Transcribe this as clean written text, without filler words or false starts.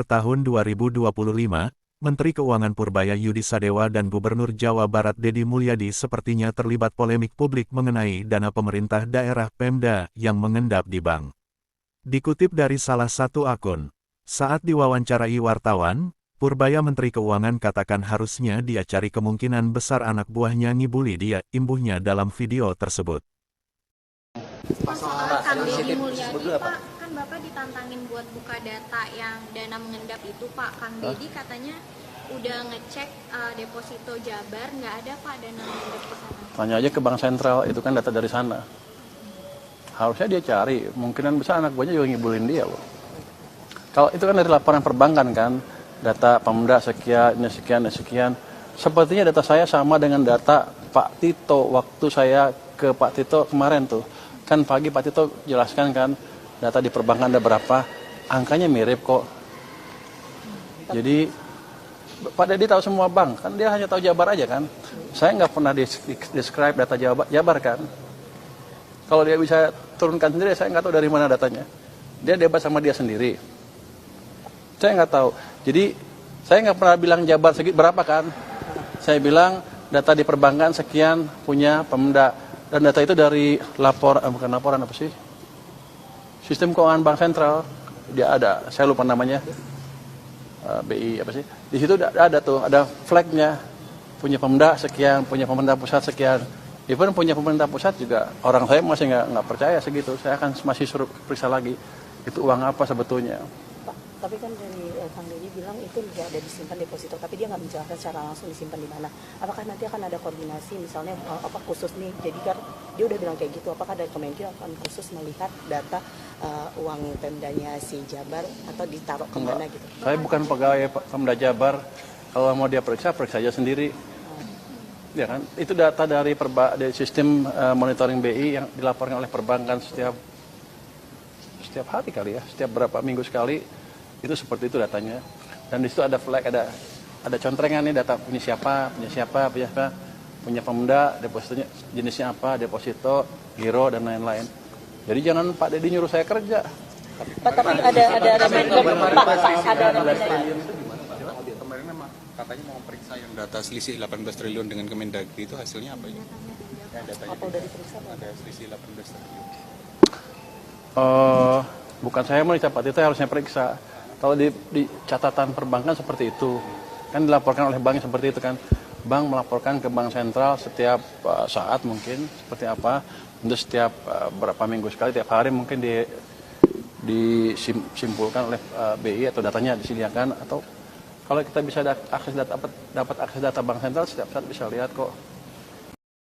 Tahun 2025, Menteri Keuangan Purbaya Yudi Sadewa dan Gubernur Jawa Barat Deddy Mulyadi sepertinya terlibat polemik publik mengenai dana pemerintah daerah Pemda yang mengendap di bank. Dikutip dari salah satu akun, saat diwawancarai wartawan, Purbaya Menteri Keuangan katakan harusnya dia cari kemungkinan besar anak buahnya ngibuli dia, imbuhnya dalam video tersebut. Soal Kang Deddy Mulyadi, Pak, kan Bapak ditantangin buat buka data yang dana mengendap itu, Pak. Kang Deddy katanya udah ngecek deposito Jabar, nggak ada, Pak, dana mengendap ke sana. Tanya aja ke Bank Sentral, itu kan data dari sana. Harusnya dia cari, kemungkinan besar anak buahnya juga ngibulin dia, loh. Kalau itu kan dari laporan perbankan kan, data Pemda sekian, ini sekian, ini sekian. Sepertinya data saya sama dengan data Pak Tito waktu saya ke Pak Tito kemarin tuh. Kan pagi Pak Tito jelaskan kan, data di perbankan ada berapa, angkanya mirip kok. Jadi Pak Deddy tahu semua bank, kan dia hanya tahu Jabar aja kan. Saya nggak pernah describe data Jabar kan. Kalau dia bisa turunkan sendiri, saya nggak tahu dari mana datanya. Dia debat sama dia sendiri. Saya nggak tahu. Jadi saya nggak pernah bilang Jabar segitu berapa kan. Saya bilang data di perbankan sekian punya Pemda. Dan data itu dari bukan laporan apa sih? Sistem Keuangan Bank Sentral. Dia ada, saya lupa namanya. BI apa sih? Di situ ada tuh, ada flagnya. Punya Pemda sekian, punya pemerintah pusat sekian. Even punya pemerintah pusat juga orang saya masih nggak percaya segitu. Saya akan masih suruh periksa lagi. Itu uang apa sebetulnya? Pak, tapi kan dari Kang Deddy bilang itu tidak ada disimpan deposito, tapi dia nggak menjelaskan secara langsung disimpan di mana. Apakah nanti akan ada koordinasi, misalnya apa khusus nih? Jadi kan dia udah bilang kayak gitu. Apakah dari Kemenkyu akan khusus melihat data uang Pemdanya si Jabar atau ditaruh kemana gitu? Saya bukan pegawai Pemda Jabar. Kalau mau dia periksa aja sendiri. Ya kan, itu data dari sistem monitoring BI yang dilaporkan oleh perbankan setiap hari kali ya, setiap berapa minggu sekali, itu seperti itu datanya. Dan di situ ada flag, ada contrengan nih data punya siapa, punya Pemda, depositonya jenisnya apa, deposito, giro dan lain-lain. Jadi jangan Pak Deddy nyuruh saya kerja. Pak, tapi ada Kemarin memang katanya mau periksa yang data selisih 18 triliun dengan Kemendagri, itu hasilnya apa ya? Datanya apa udah diperiksa? ada selisih 18 triliun. Bukan saya meriksa, Pak Tito harusnya periksa. Kalau di catatan perbankan seperti itu, kan dilaporkan oleh bank seperti itu kan. Bank melaporkan ke Bank Sentral setiap saat mungkin seperti apa, untuk setiap berapa minggu sekali, tiap hari mungkin disimpulkan oleh BI atau datanya disediakan, atau kalau kita bisa dapat akses data Bank Sentral setiap saat bisa lihat kok.